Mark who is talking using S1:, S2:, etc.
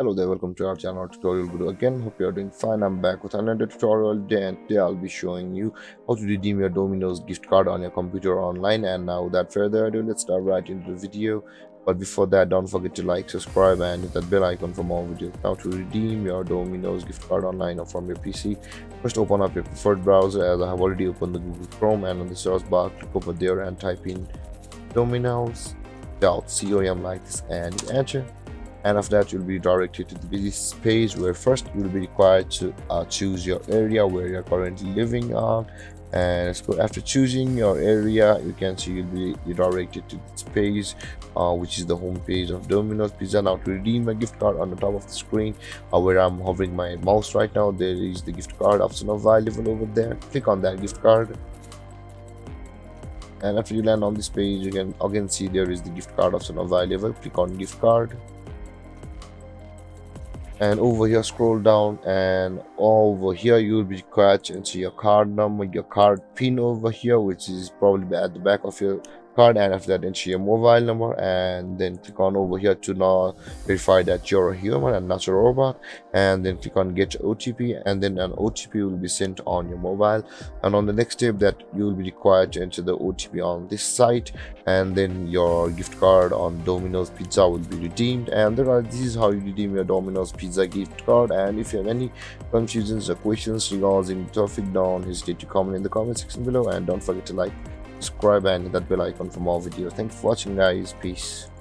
S1: Hello there, welcome to our channel tutorial video again. Hope you are doing fine. I'm back with another tutorial. Today I'll be showing you how to redeem your Domino's gift card on your computer or online. And now without further ado, let's start right into the video. But before that, don't forget to like, subscribe and hit that bell icon for more videos. Now to redeem your Domino's gift card online or from your PC, first open up your preferred browser, as I have already opened the Google Chrome, and on the search bar click over there and type in Dominos.com like this and hit enter. And after that, you'll be directed to this page where first you'll be required to choose your area where you're currently living on. And let's go. After choosing your area, you can see you'll be redirected to this page, which is the home page of Domino's Pizza. Now to redeem a gift card, on the top of the screen where I'm hovering my mouse right now, there is the gift card option available over there. Click on that gift card, and after you land on this page, you can again see there is the gift card option available. Click on gift card, and over here scroll down, and over here you will be required to enter your card number, your card pin over here, which is probably at the back of your card. And after that, enter your mobile number, and then click on over here to now verify that you're a human and not a robot, and then click on get OTP, and then an OTP will be sent on your mobile. And on the next step, that you will be required to enter the OTP on this site, and then your gift card on Domino's Pizza will be redeemed. And this is how you redeem your Domino's Pizza gift card. And if you have any confusions or questions regarding the topic, don't hesitate to comment in the comment section below, and don't forget to like, subscribe and hit that bell icon for more videos. Thanks for watching, guys. Peace.